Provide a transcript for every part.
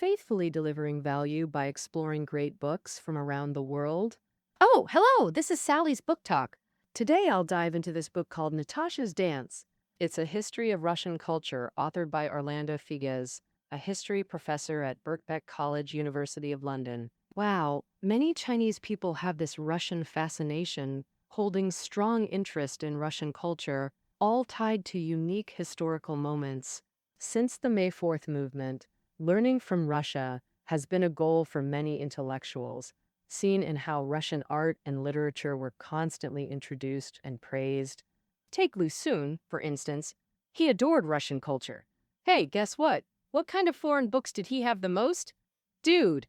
faithfully delivering value by exploring great books from around the world. Oh, hello, this is Sally's Book Talk. Today I'll dive into this book called Natasha's Dance. It's a history of Russian culture, authored by Orlando Figes, a history professor at Birkbeck College, University of London. Wow, many Chinese people have this Russian fascination, holding strong interest in Russian culture, all tied to unique historical moments. Since the May 4th movement, learning from Russia has been a goal for many intellectuals, seen in how Russian art and literature were constantly introduced and praised. Take Lu Xun, for instance. He adored Russian culture. Hey, guess what? What kind of foreign books did he have the most? Dude.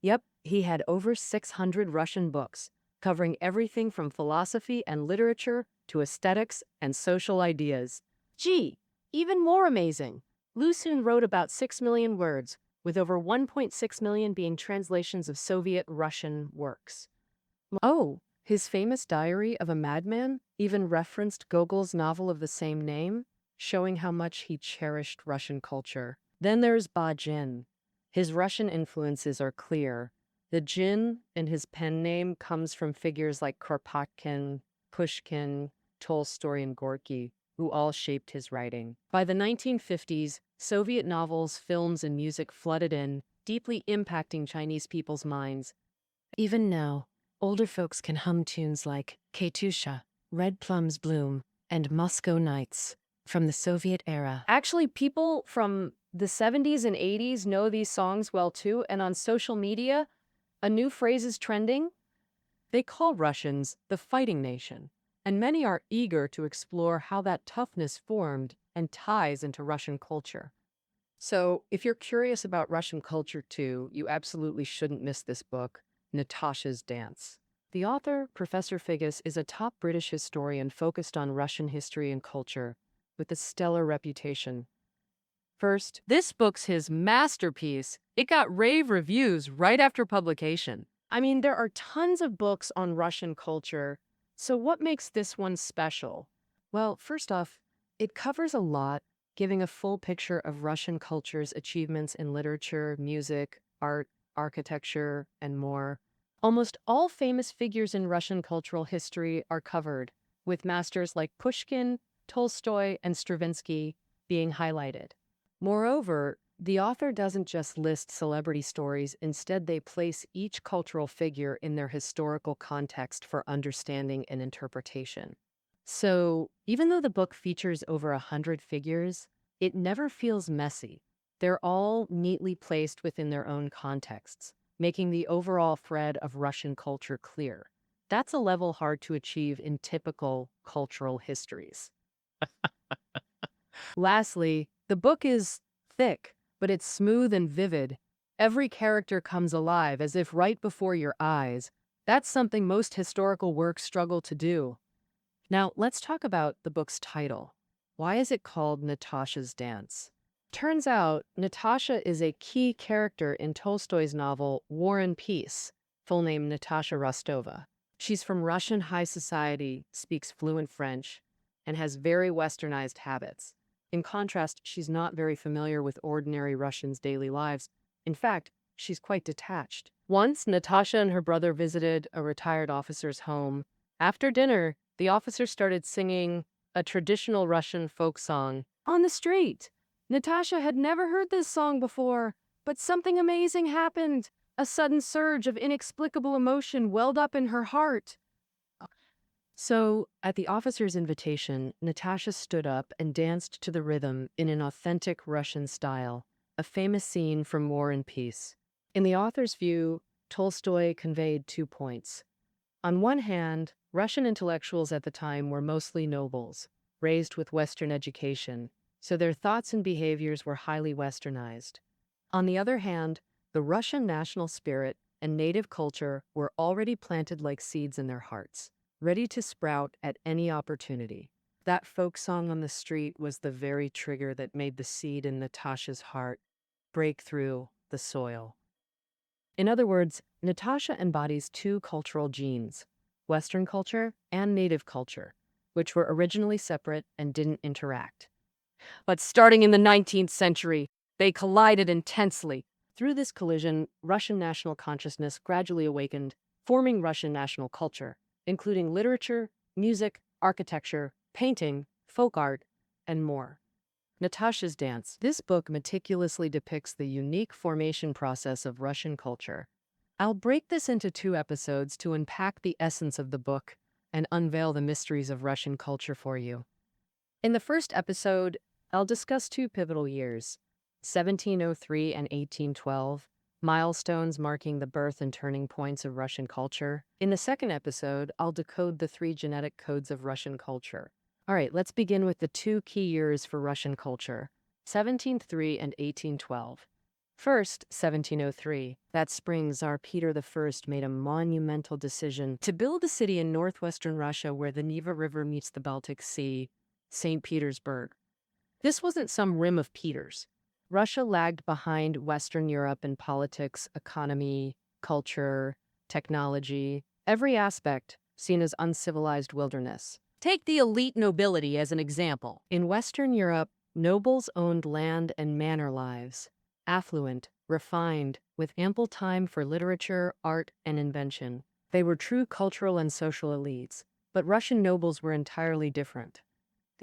Yep, he had over 600 Russian books, covering everything from philosophy and literature to aesthetics and social ideas. Gee, even more amazing. Lu Xun wrote about 6 million words, with over 1.6 million being translations of Soviet Russian works. Oh, his famous Diary of a Madman even referenced Gogol's novel of the same name, showing how much he cherished Russian culture. Then there's Ba Jin. His Russian influences are clear. The Jin in his pen name comes from figures like Kropotkin, Pushkin, Tolstoy, and Gorky, who all shaped his writing. By the 1950s, Soviet novels, films, and music flooded in, deeply impacting Chinese people's minds. Even now, older folks can hum tunes like Katusha, Red Plums Bloom, and Moscow Nights from the Soviet era. Actually, people from the 70s and 80s know these songs well too, and on social media, a new phrase is trending. They call Russians the fighting nation, and many are eager to explore how that toughness formed and ties into Russian culture. So, if you're curious about Russian culture too, you absolutely shouldn't miss this book, Natasha's Dance. The author, Professor Figgis, is a top British historian focused on Russian history and culture, with a stellar reputation. First, this book's his masterpiece. It got rave reviews right after publication. I mean, there are tons of books on Russian culture, so what makes this one special? Well, first off, it covers a lot, giving a full picture of Russian culture's achievements in literature, music, art, architecture, and more. Almost all famous figures in Russian cultural history are covered, with masters like Pushkin, Tolstoy, and Stravinsky being highlighted. Moreover, the author doesn't just list celebrity stories, instead, they place each cultural figure in their historical context for understanding and interpretation. So, even though the book features over 100 figures, it never feels messy. They're all neatly placed within their own contexts, making the overall thread of Russian culture clear. That's a level hard to achieve in typical cultural histories. Lastly, the book is thick, but it's smooth and vivid. Every character comes alive as if right before your eyes. That's something most historical works struggle to do. Now, let's talk about the book's title. Why is it called Natasha's Dance? Turns out, Natasha is a key character in Tolstoy's novel War and Peace, full name Natasha Rostova. She's from Russian high society, speaks fluent French, and has very westernized habits. In contrast, she's not very familiar with ordinary Russians' daily lives. In fact, she's quite detached. Once, Natasha and her brother visited a retired officer's home. After dinner, the officer started singing a traditional Russian folk song on the street. Natasha had never heard this song before, but something amazing happened. A sudden surge of inexplicable emotion welled up in her heart. So, at the officer's invitation, Natasha stood up and danced to the rhythm in an authentic Russian style, a famous scene from War and Peace. In the author's view, Tolstoy conveyed 2 points. On one hand, Russian intellectuals at the time were mostly nobles, raised with Western education, so their thoughts and behaviors were highly Westernized. On the other hand, the Russian national spirit and native culture were already planted like seeds in their hearts, ready to sprout at any opportunity. That folk song on the street was the very trigger that made the seed in Natasha's heart break through the soil. In other words, Natasha embodies 2 cultural genes, Western culture and native culture, which were originally separate and didn't interact. But starting in the 19th century, they collided intensely. Through this collision, Russian national consciousness gradually awakened, forming Russian national culture, including literature, music, architecture, painting, folk art, and more. Natasha's Dance. This book meticulously depicts the unique formation process of Russian culture. I'll break this into 2 episodes to unpack the essence of the book and unveil the mysteries of Russian culture for you. In the first episode, I'll discuss 2 pivotal years, 1703 and 1812, milestones marking the birth and turning points of Russian culture. In the second episode, I'll decode the 3 genetic codes of Russian culture. All right, let's begin with the 2 key years for Russian culture, 1703 and 1812. First, 1703. That spring, Tsar Peter I made a monumental decision to build a city in northwestern Russia where the Neva River meets the Baltic Sea, St. Petersburg. This wasn't some rim of Peters. Russia lagged behind Western Europe in politics, economy, culture, technology, every aspect seen as uncivilized wilderness. Take the elite nobility as an example. In Western Europe, nobles owned land and manor lives, affluent, refined, with ample time for literature, art, and invention. They were true cultural and social elites, but Russian nobles were entirely different.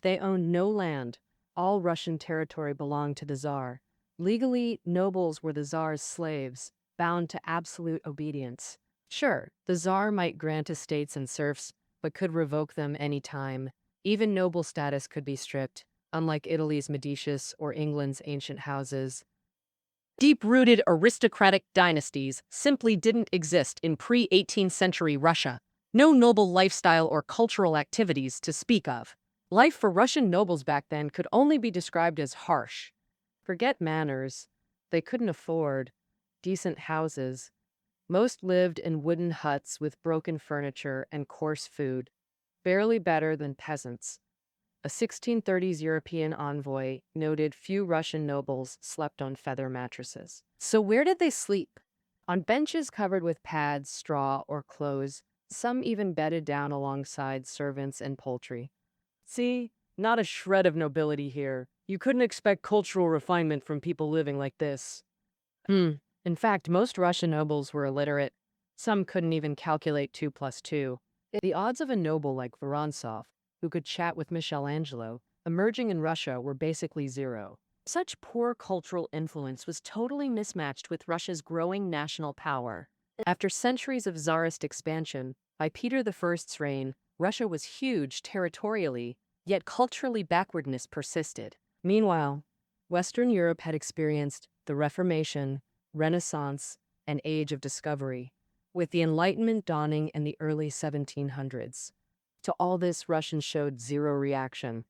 They owned no land. All Russian territory belonged to the Tsar. Legally, nobles were the Tsar's slaves, bound to absolute obedience. Sure, the Tsar might grant estates and serfs, but could revoke them any time. Even noble status could be stripped, unlike Italy's Medicius or England's ancient houses. Deep-rooted aristocratic dynasties simply didn't exist in pre-18th century Russia. No noble lifestyle or cultural activities to speak of. Life for Russian nobles back then could only be described as harsh. Forget manners. They couldn't afford decent houses. Most lived in wooden huts with broken furniture and coarse food, barely better than peasants. A 1630s European envoy noted few Russian nobles slept on feather mattresses. So where did they sleep? On benches covered with pads, straw, or clothes, some even bedded down alongside servants and poultry. See, not a shred of nobility here. You couldn't expect cultural refinement from people living like this. In fact, most Russian nobles were illiterate. Some couldn't even calculate 2 plus 2. The odds of a noble like Vorontsov, who could chat with Michelangelo, emerging in Russia were basically zero. Such poor cultural influence was totally mismatched with Russia's growing national power. After centuries of Tsarist expansion, by Peter I's reign, Russia was huge territorially, yet culturally backwardness persisted. Meanwhile, Western Europe had experienced the Reformation, Renaissance, and Age of Discovery, with the Enlightenment dawning in the early 1700s. To all this, Russians showed zero reaction.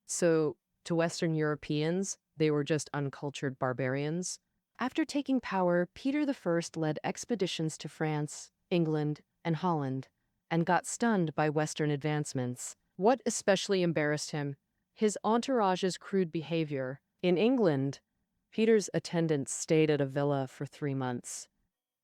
So, to Western Europeans, they were just uncultured barbarians. After taking power, Peter I led expeditions to France, England, and Holland, and got stunned by Western advancements. What especially embarrassed him? His entourage's crude behavior. In England, Peter's attendants stayed at a villa for 3 months.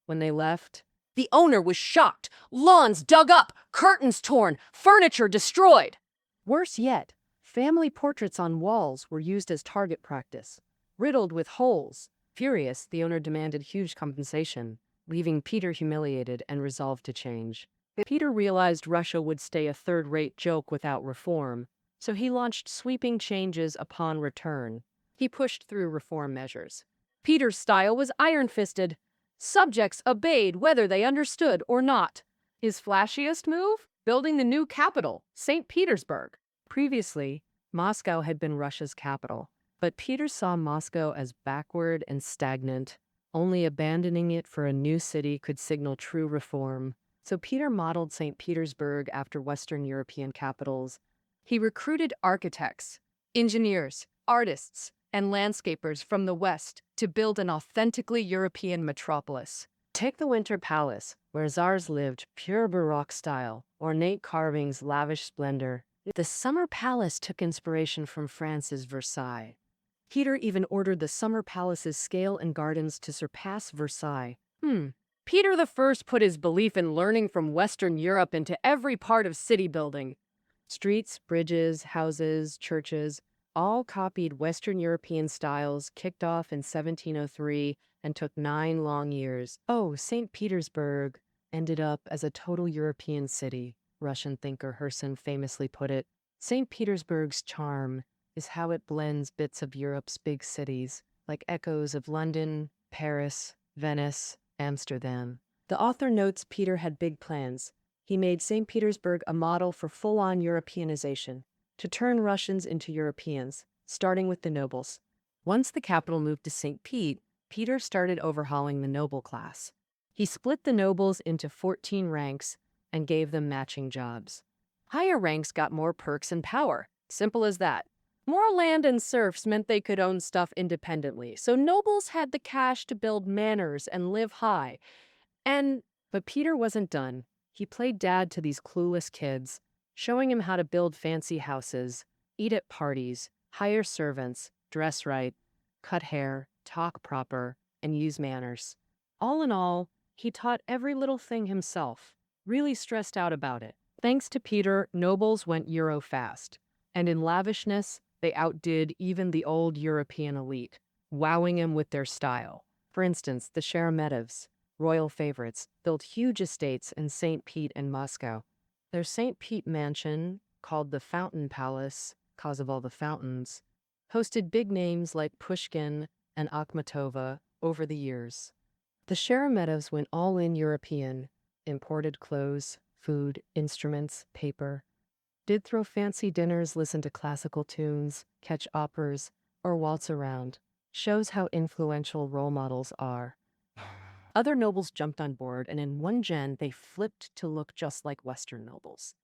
When they left, the owner was shocked. Lawns dug up, curtains torn, furniture destroyed. Worse yet, family portraits on walls were used as target practice, riddled with holes. Furious, the owner demanded huge compensation, leaving Peter humiliated and resolved to change. Peter realized Russia would stay a third-rate joke without reform, so he launched sweeping changes upon return. He pushed through reform measures. Peter's style was iron-fisted. Subjects obeyed whether they understood or not. His flashiest move? Building the new capital, St. Petersburg. Previously, Moscow had been Russia's capital, but Peter saw Moscow as backward and stagnant. Only abandoning it for a new city could signal true reform. So Peter modeled St. Petersburg after Western European capitals. He recruited architects, engineers, artists, and landscapers from the West to build an authentically European metropolis. Take the Winter Palace, where Tsars lived, pure Baroque style, ornate carvings, lavish splendor. The Summer Palace took inspiration from France's Versailles. Peter even ordered the Summer Palace's scale and gardens to surpass Versailles. Peter I put his belief in learning from Western Europe into every part of city building. Streets, bridges, houses, churches, all copied Western European styles, kicked off in 1703 and took 9 long years. Oh, St. Petersburg ended up as a total European city. Russian thinker Herson famously put it. St. Petersburg's charm is how it blends bits of Europe's big cities, like echoes of London, Paris, Venice, Amsterdam. The author notes Peter had big plans. He made St. Petersburg a model for full-on Europeanization, to turn Russians into Europeans, starting with the nobles. Once the capital moved to St. Pete, Peter started overhauling the noble class. He split the nobles into 14 ranks and gave them matching jobs. Higher ranks got more perks and power. Simple as that. More land and serfs meant they could own stuff independently, so nobles had the cash to build manors and live high. But Peter wasn't done. He played dad to these clueless kids, showing him how to build fancy houses, eat at parties, hire servants, dress right, cut hair, talk proper, and use manners. All in all, he taught every little thing himself, really stressed out about it. Thanks to Peter, nobles went Euro fast, and in lavishness, they outdid even the old European elite, wowing him with their style. For instance, the Sheremetevs, royal favorites, built huge estates in St. Pete and Moscow. Their St. Pete mansion, called the Fountain Palace, cause of all the fountains, hosted big names like Pushkin and Akhmatova over the years. The Sheremetevs went all in European, imported clothes, food, instruments, paper, did throw fancy dinners, listen to classical tunes, catch operas, or waltz around. Shows how influential role models are. Other nobles jumped on board, and in one gen, they flipped to look just like Western nobles.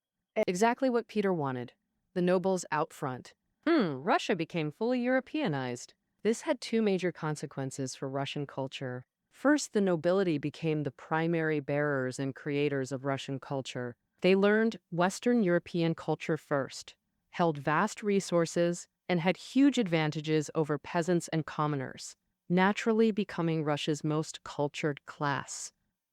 Exactly what Peter wanted. The nobles out front. Russia became fully Europeanized. This had two major consequences for Russian culture. First, the nobility became the primary bearers and creators of Russian culture. They learned Western European culture first, held vast resources, and had huge advantages over peasants and commoners, naturally becoming Russia's most cultured class.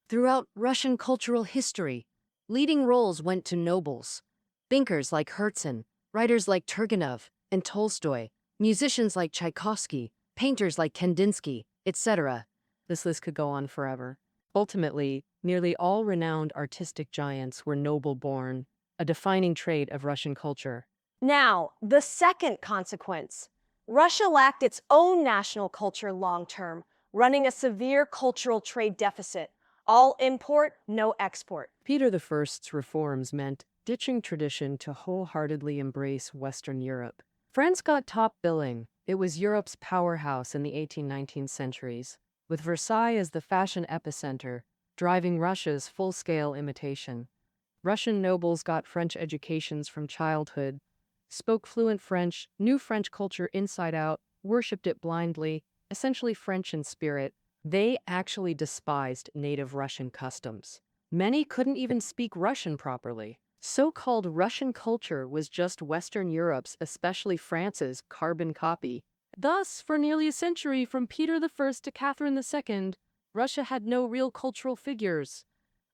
Throughout Russian cultural history, leading roles went to nobles. Thinkers like Herzen, writers like Turgenev and Tolstoy, musicians like Tchaikovsky, painters like Kandinsky, etc. This list could go on forever. Ultimately, nearly all renowned artistic giants were noble-born, a defining trait of Russian culture. Now, the second consequence. Russia lacked its own national culture long-term, running a severe cultural trade deficit. All import, no export. Peter I's reforms meant ditching tradition to wholeheartedly embrace Western Europe. France got top billing. It was Europe's powerhouse in the 18-19 centuries, with Versailles as the fashion epicenter, driving Russia's full-scale imitation. Russian nobles got French educations from childhood, spoke fluent French, knew French culture inside out, worshipped it blindly, essentially French in spirit. They actually despised native Russian customs. Many couldn't even speak Russian properly. So-called Russian culture was just Western Europe's, especially France's, carbon copy. Thus, for nearly a century, from Peter I to Catherine II, Russia had no real cultural figures.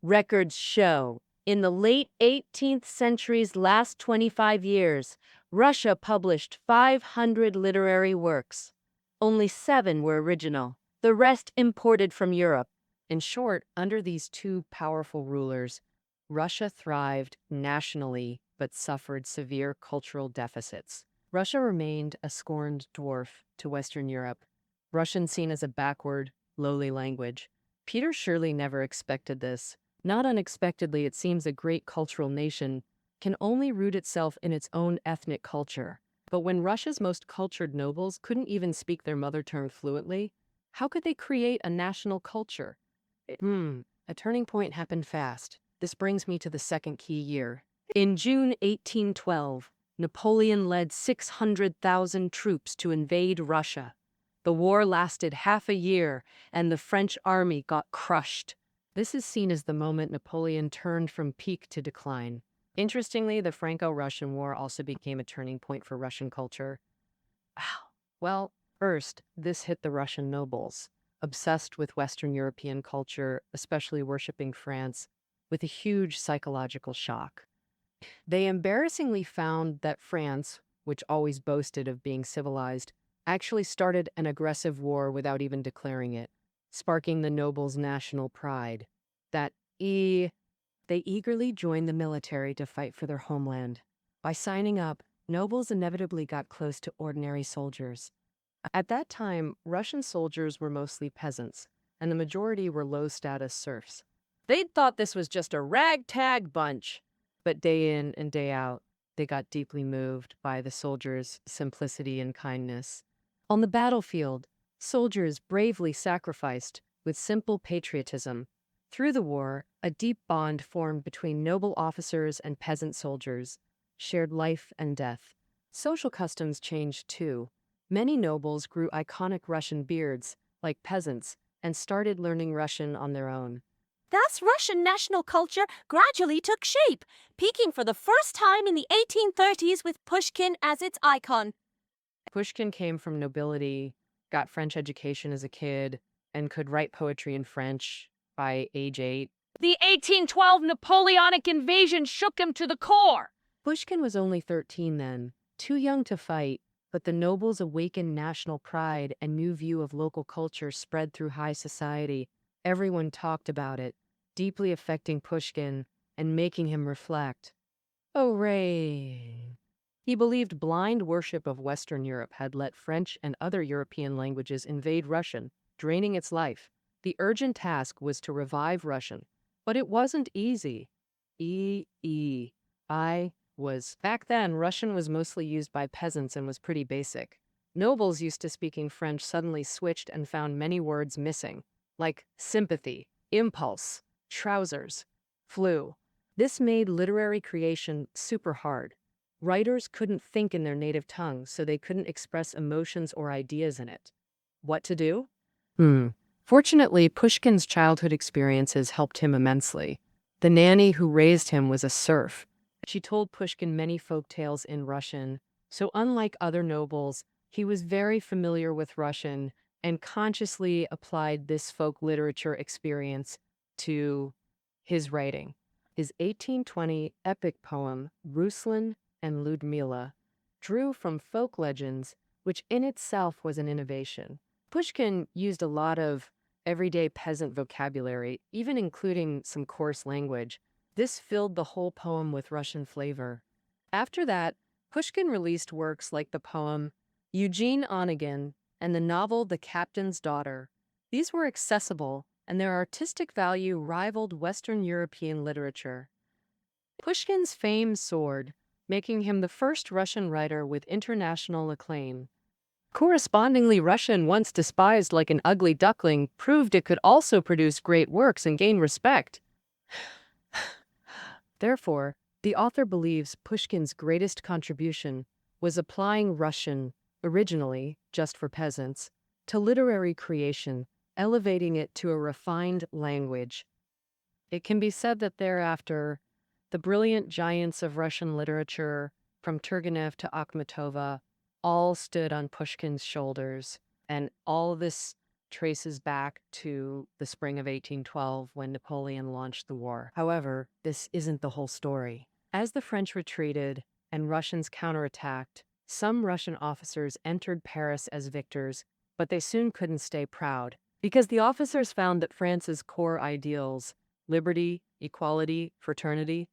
Records show, in the late 18th century's last 25 years, Russia published 500 literary works. Only 7 were original, the rest imported from Europe. In short, under these two powerful rulers, Russia thrived nationally but suffered severe cultural deficits. Russia remained a scorned dwarf to Western Europe, Russian seen as a backward, lowly language. Peter surely never expected this. Not unexpectedly, it seems a great cultural nation can only root itself in its own ethnic culture. But when Russia's most cultured nobles couldn't even speak their mother tongue fluently, how could they create a national culture? A turning point happened fast. This brings me to the second key year. In June 1812, Napoleon led 600,000 troops to invade Russia. The war lasted half a year, and the French army got crushed. This is seen as the moment Napoleon turned from peak to decline. Interestingly, the Franco-Russian War also became a turning point for Russian culture. Well, first, this hit the Russian nobles, obsessed with Western European culture, especially worshipping France, with a huge psychological shock. They embarrassingly found that France, which always boasted of being civilized, actually started an aggressive war without even declaring it, sparking the nobles' national pride. That they eagerly joined the military to fight for their homeland. By signing up, nobles inevitably got close to ordinary soldiers. At that time, Russian soldiers were mostly peasants, and the majority were low-status serfs. They'd thought this was just a ragtag bunch, but day in and day out, they got deeply moved by the soldiers' simplicity and kindness. On the battlefield, soldiers bravely sacrificed with simple patriotism. Through the war, a deep bond formed between noble officers and peasant soldiers, shared life and death. Social customs changed too. Many nobles grew iconic Russian beards, like peasants, and started learning Russian on their own. Thus, Russian national culture gradually took shape, peaking for the first time in the 1830s with Pushkin as its icon. Pushkin came from nobility, got French education as a kid, and could write poetry in French by age 8. The 1812 Napoleonic invasion shook him to the core. Pushkin was only 13 then, too young to fight, but the nobles' awakened national pride and new view of local culture spread through high society. Everyone talked about it, deeply affecting Pushkin and making him reflect. Oh, Ray. He believed blind worship of Western Europe had let French and other European languages invade Russian, draining its life. The urgent task was to revive Russian, but it wasn't easy. Back then, Russian was mostly used by peasants and was pretty basic. Nobles used to speaking French suddenly switched and found many words missing, like sympathy, impulse, trousers, flu. This made literary creation super hard. Writers couldn't think in their native tongue, so they couldn't express emotions or ideas in it. What to do? Fortunately, Pushkin's childhood experiences helped him immensely. The nanny who raised him was a serf. She told Pushkin many folk tales in Russian, so unlike other nobles, he was very familiar with Russian and consciously applied this folk literature experience to his writing. His 1820 epic poem, Ruslan and Ludmila, drew from folk legends, which in itself was an innovation. Pushkin used a lot of everyday peasant vocabulary, even including some coarse language. This filled the whole poem with Russian flavor. After that, Pushkin released works like the poem Eugene Onegin and the novel The Captain's Daughter. These were accessible, and their artistic value rivaled Western European literature. Pushkin's fame soared, making him the first Russian writer with international acclaim. Correspondingly, Russian, once despised like an ugly duckling, proved it could also produce great works and gain respect. Therefore, the author believes Pushkin's greatest contribution was applying Russian, originally just for peasants, to literary creation, elevating it to a refined language. It can be said that thereafter, the brilliant giants of Russian literature, from Turgenev to Akhmatova, all stood on Pushkin's shoulders, and all of this traces back to the spring of 1812 when Napoleon launched the war. However, this isn't the whole story. As the French retreated and Russians counterattacked, some Russian officers entered Paris as victors, but they soon couldn't stay proud, because the officers found that France's core ideals, liberty, equality, fraternity,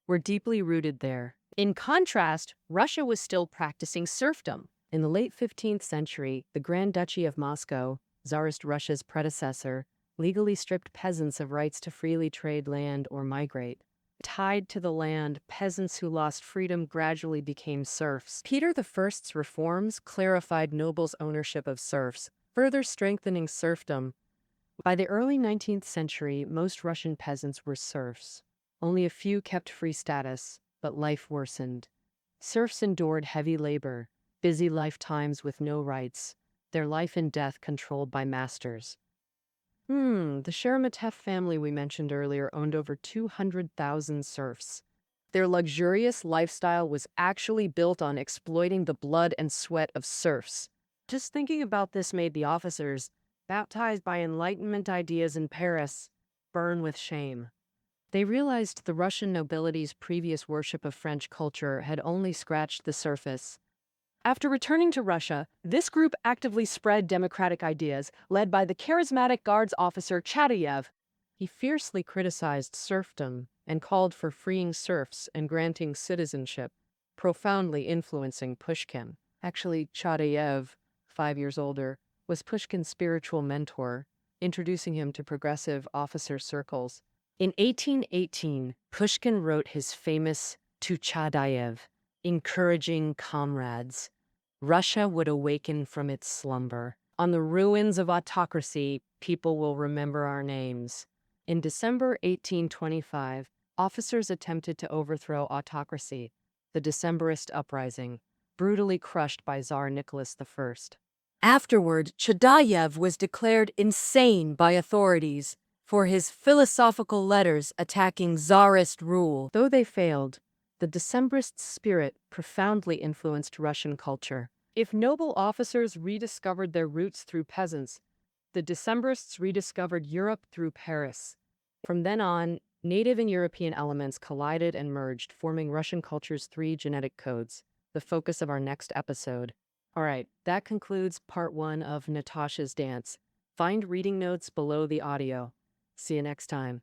were deeply rooted there. In contrast, Russia was still practicing serfdom. In the late 15th century, the Grand Duchy of Moscow, Tsarist Russia's predecessor, legally stripped peasants of rights to freely trade land or migrate. Tied to the land, peasants who lost freedom gradually became serfs. Peter I's reforms clarified nobles' ownership of serfs, further strengthening serfdom. By the early 19th century, most Russian peasants were serfs. Only a few kept free status, but life worsened. Serfs endured heavy labor, busy lifetimes with no rights, their life and death controlled by masters. The Sheremetev family we mentioned earlier owned over 200,000 serfs. Their luxurious lifestyle was actually built on exploiting the blood and sweat of serfs. Just thinking about this made the officers, baptized by Enlightenment ideas in Paris, burn with shame. They realized the Russian nobility's previous worship of French culture had only scratched the surface. After returning to Russia, this group actively spread democratic ideas, led by the charismatic Guards officer Chadayev. He fiercely criticized serfdom and called for freeing serfs and granting citizenship, profoundly influencing Pushkin. Actually, Chadayev, 5 years older, was Pushkin's spiritual mentor, introducing him to progressive officer circles. In 1818, Pushkin wrote his famous To Chadayev, encouraging comrades. Russia would awaken from its slumber. On the ruins of autocracy, people will remember our names. In December 1825, officers attempted to overthrow autocracy, the Decemberist uprising, brutally crushed by Tsar Nicholas I. Afterward, Chadayev was declared insane by authorities for his philosophical letters attacking Tsarist rule. Though they failed, the Decembrist spirit profoundly influenced Russian culture. If noble officers rediscovered their roots through peasants, the Decembrists rediscovered Europe through Paris. From then on, native and European elements collided and merged, forming Russian culture's 3 genetic codes, the focus of our next episode. All right, that concludes part 1 of Natasha's Dance. Find reading notes below the audio. See you next time.